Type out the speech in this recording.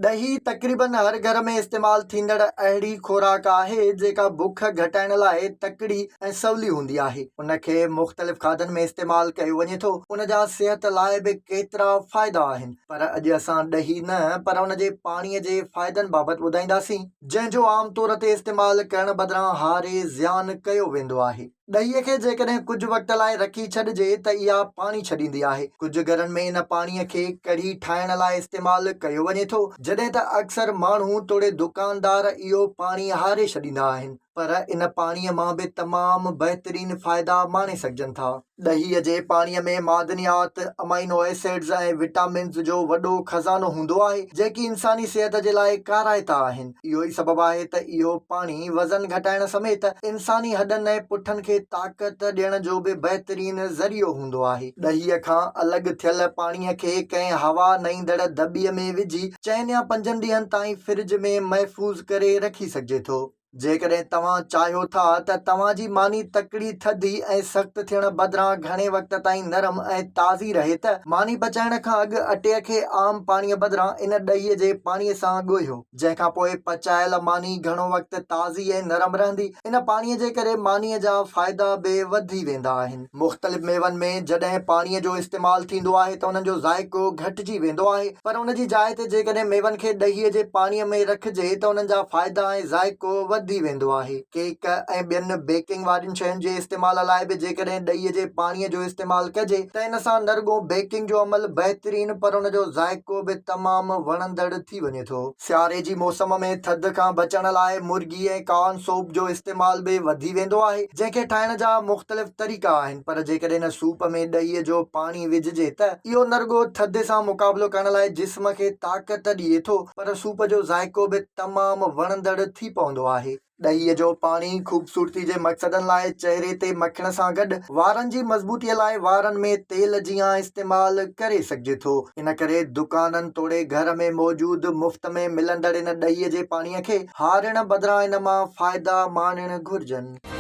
ॾही तक़रीबन हर घर में इस्तेमाल थींदड़ अहिड़ी खुराक आहे जेका बुख घटाइण लाइ तकड़ी ऐं सवली हूंदी आहे। उनखे मुख़्तलिफ़ खाधनि में इस्तेमाल कयो वञे थो। उन जा सिहत लाइ बि केतिरा फ़ाइदा आहिनि, पर अॼु असां ॾही न पर उन जे पाणीअ जे फ़ाइदनि बाबति ॿुधाईंदासीं, जंहिंजो आम तौर ते इस्तेमाल करण बदिरां हारे ज़ियान कयो वेंदो आहे। ॾहीअ खे जेकॾहिं कुझु वक़्त लाइ रखी छॾिजे त इहा पाणी छॾींदी आहे। कुझु घरनि में इन पाणीअ खे कढ़ी ठाहिण लाइ इस्तेमाल कयो वञे थो, जॾहिं त अक्सर माण्हू तोड़े दुकानदार इहो पाणी हारे छॾींदा आहिनि, पर इन पाणीअ मां बि तमामु बहितरीन फ़ाइदा माणे सघजनि था। ॾहीअ जे पाणीअ में मादनियात, अमाइनो एसिड्स ऐं विटामिन्स जो वॾो खज़ानो हूंदो आहे, जेकी इंसानी सिहत जे लाइ काराइता आहिनि। इहो ई सबबु आहे त इहो पाणी वज़न घटाइण समेत इंसानी हॾनि ऐं पुठनि खे ताक़त ॾियण जो बि बहितरीन ज़रियो हूंदो आहे। ॾहीअ खां अलॻि थियल पाणीअ खे कंहिं हवा न ईंदड़ दॿीअ में विझी 4 या 5 ॾींहंनि ताईं फ्रिज में महफ़ूज़ करे रखी सघिजे थो। जेकॾहिं तव्हां चाहियो था त तव्हांजी मानी तकड़ी थधी ऐं सख़्तु थियण बदिरां घणे वक़्त ताईं नरम ऐं ताज़ी रहे, त मानी पचाइण खां अॻु अटे खे आम पाणीअ बदिरां इन ॾहीअ जे पाणीअ सां ॻोहियो, जंहिंखां पोइ पचायल मानी घणो वक़्तु ताज़ी ऐं नरम रहंदी। इन पाणीअ जे करे मानीअ जा फ़ाइदा बि वधी वेंदा आहिनि। मुख़्तलिफ़ मेवनि में जॾहिं पाणीअ जो इस्तेमालु थींदो आहे त उन्हनि जो ज़ाइको घटिजी वेंदो आहे, पर उन जी जाइ ते जेकॾहिं मेवनि खे ॾहीअ जे पाणीअ में रखिजे त उन्हनि जा फ़ाइदा ऐं ज़ाइको वधी वेंदो आहे। केक ऐं ॿियनि बेकिंग वारियुनि शयुनि जे इस्तेमाल लाइ बि जेकॾहिं ॾहीअ जे पाणीअ जो इस्तेमालु कजे त इन सां न रुॻो बेकिंग जो अमल बहितरीन, पर उन जो ज़ाइको बि तमामु वणंदड़ थी वञे थो। सियारे जी मौसम में थधि खां बचण लाइ मुर्गी ऐं कॉर्न सूप जो इस्तेमाल बि वधी वेंदो आहे, जंहिंखे ठाहिण जा मुख़्तलिफ़ तरीक़ा आहिनि, पर जेकॾहिं इन सूप में ॾहीअ जो पाणी विझिजे त इहो न रुॻो थधि सां मुक़ाबिलो करण लाइ जिस्म खे ताक़त ॾिए थो, पर सूप जो ज़ाइको बि तमामु वणंदड़ थी पवंदो आहे। ॾहीअ जो पाणी ख़ूबसूरती जे मक़सदनि लाइ, चहिरे ते मखण सां गॾु वारनि जी मज़बूतीअ लाइ वारनि में तेल जीअं इस्तेमाल करे सघिजे थो। इन करे दुकाननि तोड़े घर में मौजूदु मुफ़्त में मिलंदड़ इन ॾहीअ जे पाणीअ खे हारण बदिरां इन मां फ़ाइदा माणणु घुरिजनि।